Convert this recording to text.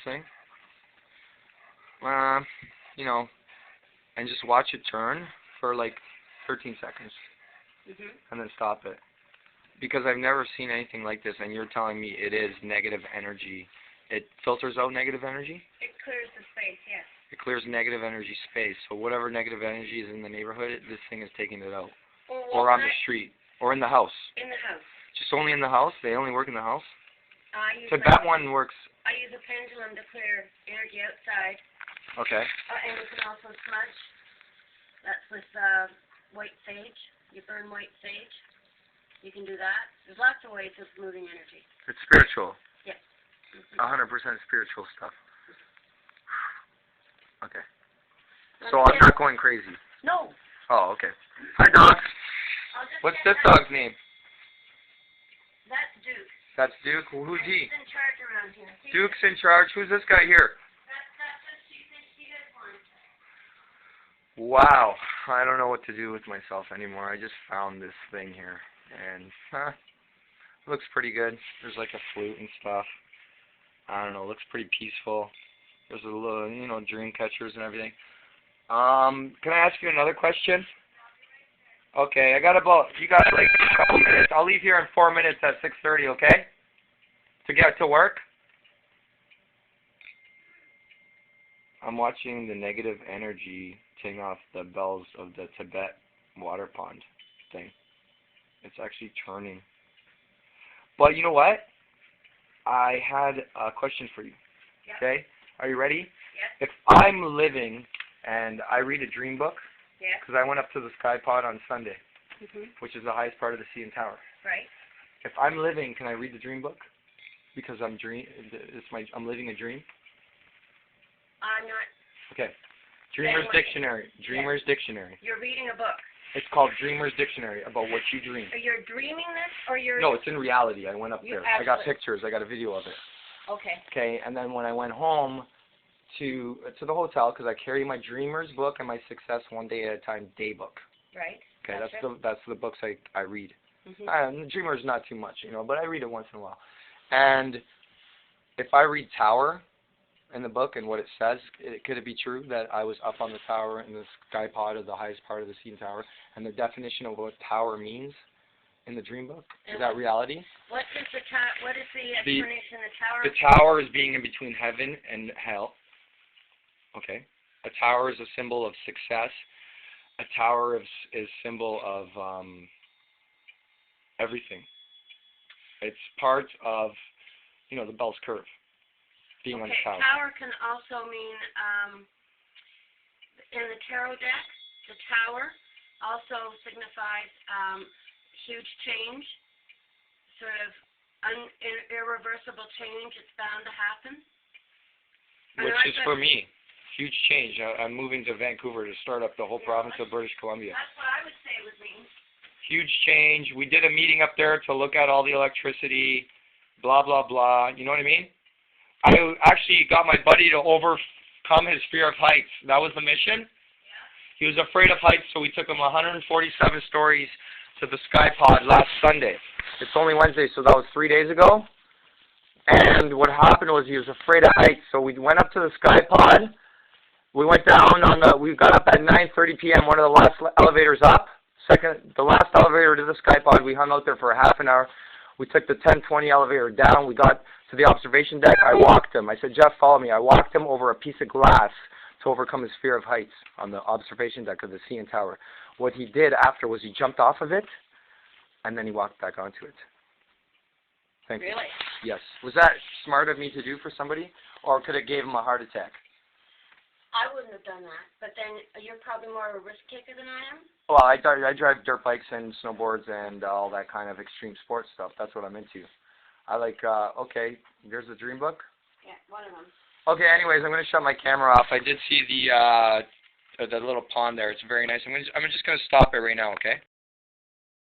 thing. You know, and just watch it turn for like 13 seconds, and then stop it. Because I've never seen anything like this, and you're telling me it is negative energy. It filters out negative energy? It clears the space, yes. It clears negative energy space. So whatever negative energy is in the neighborhood, this thing is taking it out. Or on the street. Or in the house. In the house. Just only in the house? They only work in the house? That one works. I use a pendulum to clear energy outside. Okay. And you can also smudge. That's with white sage. You burn white sage. You can do that. There's lots of ways of moving energy. It's spiritual. Yes. 100% spiritual stuff. Okay. So I'm not going crazy. No. Oh, okay. Hi, dog. What's this dog's name? That's Duke. That's Duke. Who's he? He's in charge around here. Duke's in charge. Who's this guy here? Wow. I don't know what to do with myself anymore. I just found this thing here. And, it looks pretty good. There's like a flute and stuff. I don't know. It looks pretty peaceful. There's a little, you know, dream catchers and everything. Can I ask you another question? Okay, you got like a couple minutes. I'll leave here in 4 minutes at 6:30, okay? To get to work? I'm watching the negative energy take off the bells of the Tibet water pond thing. It's actually turning. But you know what? I had a question for you. Yep. Okay? Are you ready? Yes. If I'm living and I read a dream book, because Yes. I went up to the Sky Pod on Sunday, Mhm. which is the highest part of the CN Tower. Right. If I'm living, can I read the dream book? Because I'm living a dream. I'm not. Okay. Dreamer's Same way. Dictionary. Dreamer's Dictionary. You're reading a book. It's called Dreamer's Dictionary, about what you dream. Are you dreaming this, or you're? No, it's in reality. I went up You there. I got actually- pictures. I got a video of it. Okay. Okay, and then when I went home to the hotel, because I carry my Dreamer's book and my Success One Day at a Time day book. Right. Okay, Gotcha. that's the books I read. Mhm. Dreamer's not too much, you know, but I read it once in a while. And if I read Tower in the book and what it says, could it be true that I was up on the tower in the Sky Pod of the highest part of the CN Tower, and the definition of what tower means in the dream book? Is that reality? What is the explanation of the tower? The tower is being in between heaven and hell. Okay. A tower is a symbol of success. A tower is symbol of everything. It's part of, you know, the bell's curve. Being on the tower. Tower can also mean, in the tarot deck, the tower also signifies huge change, sort of irreversible change. It's bound to happen. Which is for me. Huge change. I'm moving to Vancouver to start up the whole province of British Columbia. That's what I would say it would mean. Huge change. We did a meeting up there to look at all the electricity, blah, blah, blah. You know what I mean? I actually got my buddy to overcome his fear of heights. That was the mission. He was afraid of heights, so we took him 147 stories to the Sky Pod last Sunday. It's only Wednesday, so that was 3 days ago. And what happened was he was afraid of heights, so we went up to the Sky Pod. We went down we got up at 9:30 p.m., one of the last elevators up. The last elevator to the Sky Pod, we hung out there for a half an hour. We took the 10:20 elevator down. We got to the observation deck. I walked him. I said, Jeff, follow me. I walked him over a piece of glass to overcome his fear of heights on the observation deck of the CN Tower. What he did after was he jumped off of it, and then he walked back onto it. Thank you. Really? Yes. Was that smart of me to do for somebody, or could it give him a heart attack? I wouldn't have done that, but then you're probably more of a risk taker than I am. Well, I drive dirt bikes and snowboards and all that kind of extreme sports stuff. That's what I'm into. I like, okay, there's the dream book. Yeah, one of them. Okay, anyways, I'm going to shut my camera off. I did see the little pond there. It's very nice. I'm just going to stop it right now, okay?